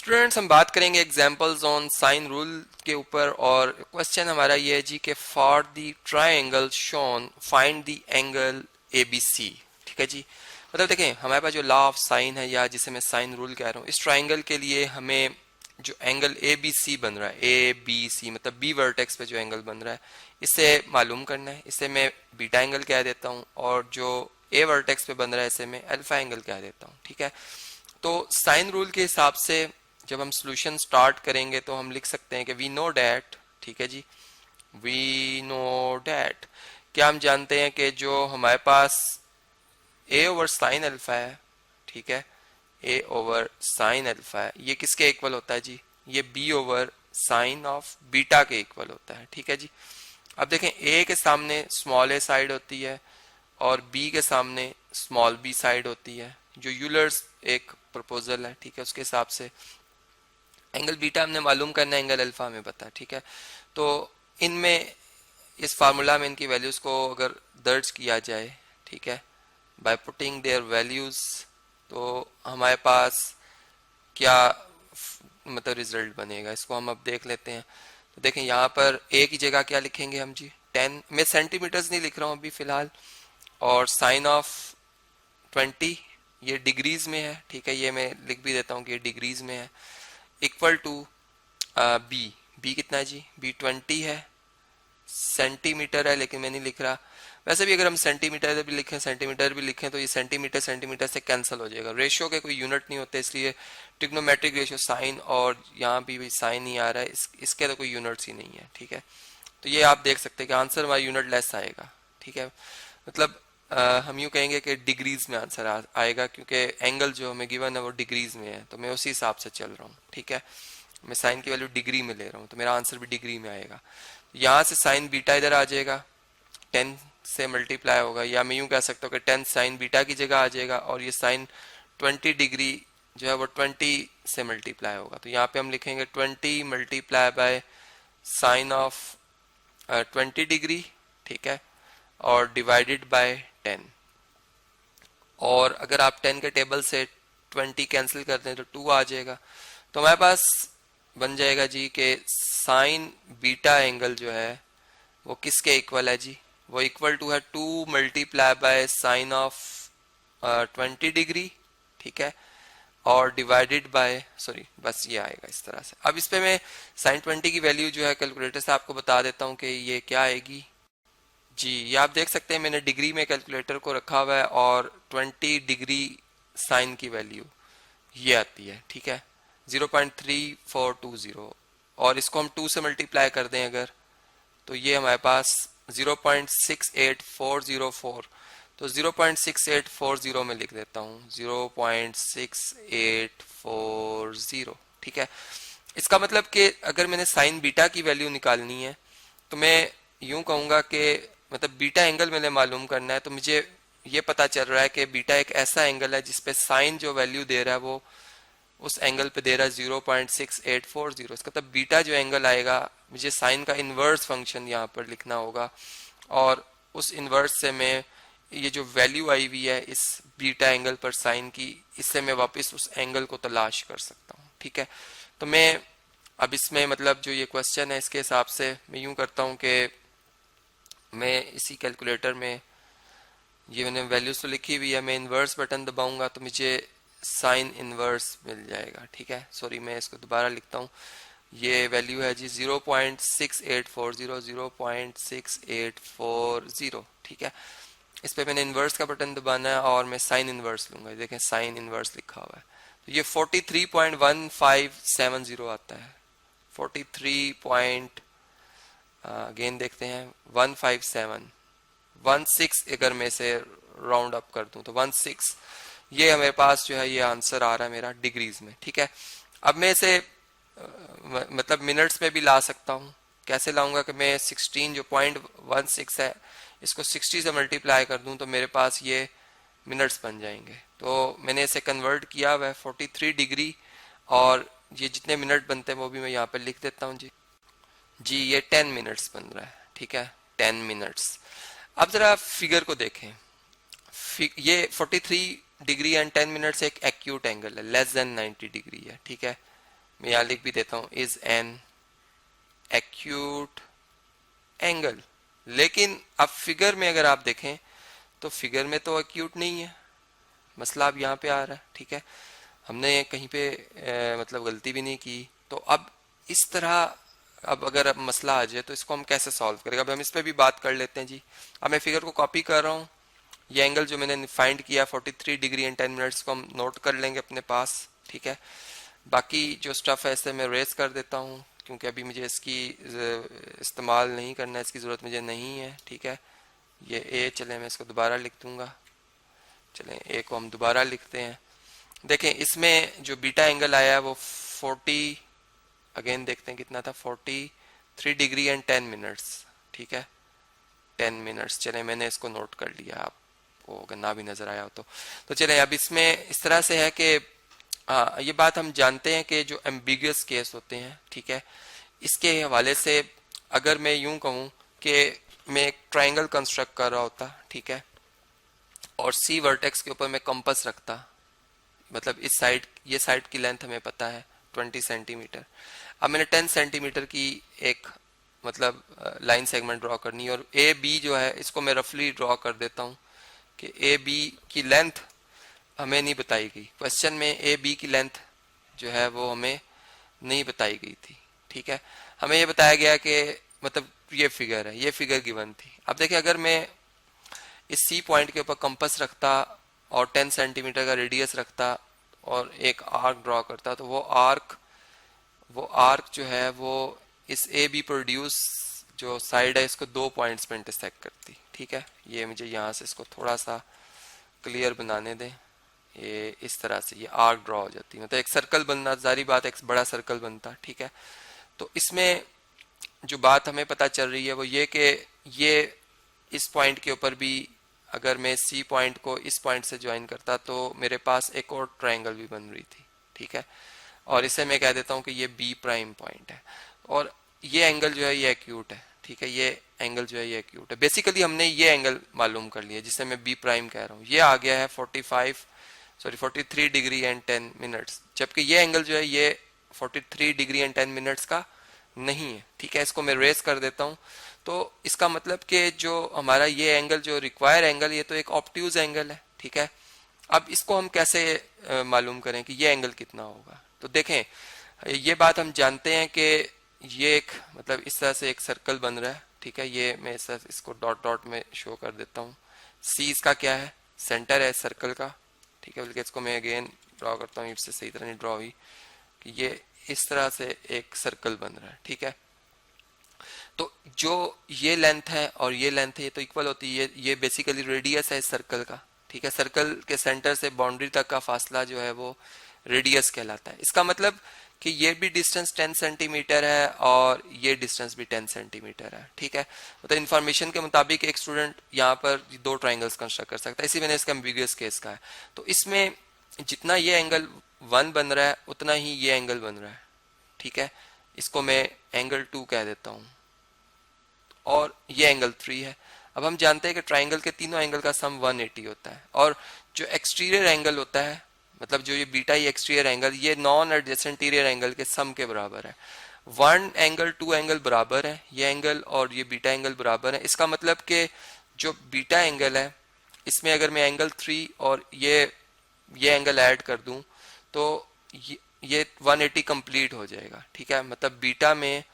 Students हम बात करेंगे एग्जांपल्स ऑन साइन रूल के ऊपर और क्वेश्चन हमारा ये है जी कि for the triangle shown find the angle ABC। ठीक है जी, मतलब देखें हमारे पास जो लॉ ऑफ साइन है या जिसे मैं साइन रूल कह रहा हूँ, इस ट्रायंगल के लिए हमें जो एंगल ABC बन रहा है, ABC मतलब B वर्टेक्स पे जो एंगल बन रहा है इसे मालूम करना है। इसे मैं बीटा एंगल कह देता हूँ और जो A वर्टेक्स पे बन रहा है इसे मैं अल्फा एंगल कह देता हूँ। ठीक है, तो साइन रूल के हिसाब से जब हम सॉल्यूशन स्टार्ट करेंगे तो हम लिख सकते हैं कि वी नो डैट, ठीक है जी, वी नो डैट, क्या हम जानते हैं कि जो हमारे पास ए ओवर साइन अल्फा है, ठीक है, ए ओवर साइन अल्फा है, ये किसके इक्वल होता है जी, ये B over sine of beta के इक्वल होता है। ठीक है जी, अब देखें ए के सामने स्मॉल ए साइड होती है और बी के सामने स्मॉल बी साइड होती है, जो यूलर्स एक प्रपोजल है, ठीक है, उसके हिसाब से एंगल बीटा हमने मालूम करना है, एंगल अल्फा हमें पता है। ठीक है, तो इनमें इस फार्मूला में इनकी वैल्यूज को अगर दर्ज किया जाए, ठीक है, बाय पुटिंग देयर वैल्यूज, तो हमारे पास क्या मतलब रिजल्ट बनेगा, इसको हम अब देख लेते हैं। तो देखें यहाँ पर ए की जगह क्या लिखेंगे हम जी, 10, मैं सेंटीमीटर्स नहीं लिख रहा हूँ अभी फिलहाल, और साइन ऑफ 20 ये डिग्रीज में है, ठीक है, ये मैं लिख भी देता हूँ कि ये डिग्रीज में है, इक्वल टू बी, बी कितना है जी, बी 20 है, सेंटीमीटर है लेकिन मैं नहीं लिख रहा। वैसे भी अगर हम सेंटीमीटर भी लिखें सेंटीमीटर भी लिखें तो ये सेंटीमीटर सेंटीमीटर से कैंसिल हो जाएगा, रेशियो के कोई यूनिट नहीं होते, इसलिए ट्रिग्नोमेट्रिक रेशियो साइन, और यहाँ भी साइन ही आ रहा है, इसके तो कोई यूनिट्स ही नहीं है। ठीक है, तो ये आप देख सकते हैं कि आंसर हमारा यूनिट लेस आएगा। ठीक है, मतलब हम यूँ कहेंगे कि डिग्रीज में आंसर आएगा, क्योंकि एंगल जो हमें गिवन है वो डिग्रीज में है, तो मैं उसी हिसाब से चल रहा हूँ। ठीक है, मैं साइन की वैल्यू डिग्री में ले रहा हूँ तो मेरा आंसर भी डिग्री में आएगा। यहाँ से साइन बीटा इधर आ जाएगा, 10 से मल्टीप्लाई होगा, या मैं यूँ कह सकता हूँ कि 10 साइन बीटा की जगह आ जाएगा, और ये साइन 20 डिग्री जो है वो 20 से मल्टीप्लाई होगा, तो यहाँ पे हम लिखेंगे 20 multiply by sine of 20 degree, ठीक है, और डिवाइडेड बाय 10, और अगर आप 10 के टेबल से 20 कैंसिल कर दें तो 2 आ जाएगा, तो हमारे पास बन जाएगा जी कि साइन बीटा एंगल जो है वो किसके इक्वल है जी, वो इक्वल टू है 2 multiply by sine of 20 degree, ठीक है, और डिवाइडेड बाय, सॉरी बस ये आएगा इस तरह से। अब इस पे मैं साइन 20 की वैल्यू जो है कैलकुलेटर से आपको बता देता हूँ कि ये क्या आएगी जी। ये आप देख सकते हैं मैंने डिग्री में कैलकुलेटर को रखा हुआ है, और 20 डिग्री साइन की वैल्यू ये आती है, ठीक है, 0.3420, और इसको हम 2 से मल्टीप्लाई कर दें अगर, तो ये हमारे पास 0.68404, तो 0.6840 में लिख देता हूँ 0.6840। ठीक है, इसका मतलब कि अगर मैंने साइन बीटा की वैल्यू निकालनी है तो मैं यूं कहूँगा कि मतलब बीटा एंगल मैंने मालूम करना है, तो मुझे ये पता चल रहा है कि बीटा एक ऐसा एंगल है जिसपे साइन जो वैल्यू दे रहा है वो उस एंगल पे दे रहा है 0.6840। इसका मतलब बीटा जो एंगल आएगा मुझे साइन का इन्वर्स फंक्शन यहाँ पर लिखना होगा, और उस इन्वर्स से मैं ये जो वैल्यू आई हुई है इस बीटा एंगल पर साइन की, इससे मैं वापस उस एंगल को तलाश कर सकता हूँ। ठीक है, तो मैं अब इसमें मतलब जो ये क्वेश्चन है इसके हिसाब से मैं यूं करता हूँ कि मैं इसी कैलकुलेटर में ये मैंने वैल्यूज तो लिखी हुई है, मैं इन्वर्स बटन दबाऊंगा तो मुझे साइन इन्वर्स मिल जाएगा। ठीक है, सॉरी मैं इसको दोबारा लिखता हूँ, ये वैल्यू है जी 0.6840, 0.6840। ठीक है, इस पे मैंने इन्वर्स का बटन दबाना है और मैं साइन इन्वर्स लूंगा, देखें साइन इन्वर्स लिखा हुआ है, तो ये 43.1570 आता है, 43. अगेन देखते हैं 15716, अगर मैं इसे राउंड अप कर दूं तो 16, ये हमारे पास जो है ये आंसर आ रहा है मेरा डिग्रीज में। ठीक है, अब मैं इसे मतलब मिनट्स में भी ला सकता हूँ, कैसे लाऊंगा कि मैं 16 जो 0.16 है इसको 60 से मल्टीप्लाई कर दूं तो मेरे पास ये मिनट्स बन जाएंगे, तो मैंने इसे कन्वर्ट किया हुआ है 43 डिग्री, और ये जितने मिनट बनते हैं वो भी मैं यहाँ पर लिख देता हूँ जी, ये 10 मिनट्स बन रहा है। ठीक है, 10 मिनट्स। अब जरा फिगर को देखें, ये 43 डिग्री एंड 10 मिनट्स एक एक्यूट एंगल है, लेस देन 90 डिग्री है। ठीक है, मैं यहाँ लिख भी देता हूँ, इज एन एक्यूट एंगल। लेकिन अब फिगर में अगर आप देखें तो फिगर में तो एक्यूट नहीं है, मसला अब यहाँ पे आ रहा है। ठीक है, हमने कहीं पे मतलब गलती भी नहीं की। तो अब इस तरह अब अगर अब मसला आ जाए तो इसको हम कैसे सॉल्व करेंगे, अब हम इस पे भी बात कर लेते हैं जी। अब मैं फिगर को कॉपी कर रहा हूँ, ये एंगल जो मैंने फाइंड किया 43 डिग्री एंड 10 मिनट्स को हम नोट कर लेंगे अपने पास। ठीक है, बाकी जो स्टफ है इसे मैं रेस कर देता हूँ क्योंकि अभी मुझे इसकी इस्तेमाल नहीं करना है, इसकी ज़रूरत मुझे नहीं है। ठीक है, ये ए, चले मैं इसको दोबारा लिख दूंगा। चलें ए को हम दोबारा लिखते हैं। देखें इसमें जो बीटा एंगल आया है वो 40, अगेन देखते हैं कितना था, 43 डिग्री एंड 10 मिनट्स। ठीक है, 10 मिनट्स। चले मैंने इसको नोट कर लिया, आपको अगर ना भी नजर आया हो तो चले। अब इसमें इस तरह से है कि ये बात हम जानते हैं कि जो एम्बिगुअस केस होते हैं, ठीक है, इसके हवाले से अगर मैं यूं कहूं कि मैं एक ट्रायंगल कंस्ट्रक्ट कर रहा होता, ठीक है, और सी वर्टेक्स के ऊपर मैं कंपास रखता, मतलब इस साइड, ये साइड की लेंथ हमें पता है 20 सेंटीमीटर। अब मैंने 10 सेंटीमीटर की एक मतलब लाइन सेगमेंट ड्रॉ करनी है, और ए बी जो है इसको मैं रफली ड्रॉ कर देता हूँ कि ए बी की लेंथ हमें नहीं बताई गई क्वेश्चन में, ए बी की लेंथ जो है वो हमें नहीं बताई गई थी। ठीक है, हमें ये बताया गया कि मतलब ये फिगर है, ये फिगर गिवन थी। अब देखिए अगर मैं इस सी पॉइंट के ऊपर कंपास रखता और 10 सेंटीमीटर का रेडियस रखता और एक आर्क ड्रॉ करता, तो वो आर्क जो है वो इस ए बी प्रोड्यूस जो साइड है इसको 2 पॉइंट्स पे इंटरसेक्ट करती। ठीक है, ये मुझे यहाँ से इसको थोड़ा सा क्लियर बनाने दें। ये इस तरह से ये आर्क ड्रॉ हो जाती है, मतलब एक सर्कल बनना, जारी बात एक बड़ा सर्कल बनता। ठीक है, तो इसमें जो बात हमें पता चल रही है वो ये कि ये इस पॉइंट के ऊपर भी अगर मैं सी पॉइंट को इस पॉइंट से ज्वाइन करता तो मेरे पास एक और ट्रायंगल भी बन रही थी। ठीक है, और इसे मैं कह देता हूँ कि ये बी प्राइम पॉइंट है, और ये एंगल जो है ये एक्यूट है। ठीक है, ये एंगल जो है ये एक्यूट है। बेसिकली हमने ये एंगल मालूम कर लिया जिसे मैं बी प्राइम कह रहा हूँ, ये आ गया है 43 डिग्री एंड 10 मिनट्स, जबकि ये एंगल जो है ये 43 डिग्री एंड 10 मिनट्स का नहीं है। ठीक है, इसको मैं रेस कर देता हूँ। तो इसका मतलब कि जो हमारा ये एंगल जो रिक्वायर एंगल, ये तो एक ऑब्ट्यूज एंगल है। ठीक है, अब इसको हम कैसे मालूम करें कि ये एंगल कितना होगा। तो देखें ये बात हम जानते हैं कि ये एक मतलब इस तरह से एक सर्कल बन रहा है। ठीक है, ये मैं इसको डॉट डॉट में शो कर देता हूँ। सी इसका क्या है, सेंटर है सर्कल का। ठीक है, बल्कि इसको मैं अगेन ड्रॉ करता हूँ, इससे सही तरह नहीं ड्रॉ हुई, कि ये इस तरह से एक सर्कल बन रहा है। ठीक है, तो जो ये लेंथ है और ये लेंथ है ये तो इक्वल होती है, ये बेसिकली रेडियस है इस सर्कल का। ठीक है, सर्कल के सेंटर से बाउंड्री तक का फासला जो है वो रेडियस कहलाता है। इसका मतलब कि ये भी डिस्टेंस 10 सेंटीमीटर है और ये डिस्टेंस भी 10 सेंटीमीटर है। ठीक है, मतलब इंफॉर्मेशन के मुताबिक एक स्टूडेंट यहाँ पर 2 ट्राइंगल्स कंस्ट्रक्ट कर सकता है। इसी मैंने इसका एम्बिगुअस केस का है। तो इसमें जितना ये एंगल 1 बन रहा है उतना ही ये एंगल बन रहा है। ठीक है, इसको मैं एंगल 2 कह देता हूँ, और ये एंगल 3 है। अब हम जानते हैं कि ट्राइंगल के तीनों एंगल का सम 180 होता है, और जो एक्सटीरियर एंगल होता है, मतलब जो ये बीटा ही एक्सटीरियर एंगल, ये नॉन एडजेसेंटीरियर एंगल के सम के बराबर है। 1 एंगल 2 एंगल बराबर है, ये एंगल और ये बीटा एंगल बराबर है। इसका मतलब कि जो बीटा एंगल है इसमें अगर मैं एंगल 3 और ये एंगल ऐड कर दूं तो ये 180 कंप्लीट हो जाएगा। ठीक है, मतलब बीटा में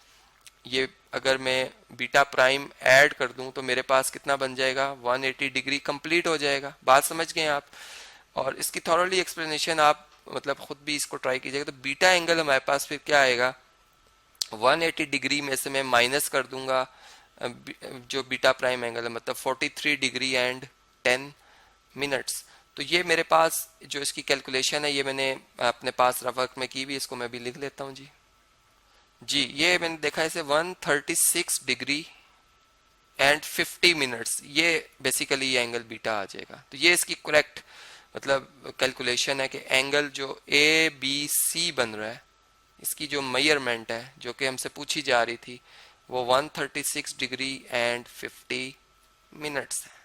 ये अगर मैं बीटा प्राइम ऐड कर दूं तो मेरे पास कितना बन जाएगा, 180 डिग्री कंप्लीट हो जाएगा। बात समझ गए आप? और इसकी थॉरली एक्सप्लेनेशन आप मतलब खुद भी इसको ट्राई कीजिएगा। तो बीटा एंगल हमारे पास फिर क्या आएगा, 180 डिग्री में से मैं माइनस कर दूंगा जो बीटा प्राइम एंगल है, मतलब 43 डिग्री एंड 10 मिनट्स। तो ये मेरे पास जो इसकी कैलकुलेशन है ये मैंने अपने पास रफ वर्क में की भी, इसको मैं भी लिख लेता हूँ जी। ये मैंने देखा इसे 136 डिग्री एंड 50 मिनट्स, ये बेसिकली ये एंगल बीटा आ जाएगा। तो ये इसकी करेक्ट मतलब कैलकुलेशन है कि एंगल जो ए बी सी बन रहा है, इसकी जो मेजरमेंट है जो कि हमसे पूछी जा रही थी, वो 136 डिग्री एंड 50 मिनट्स है।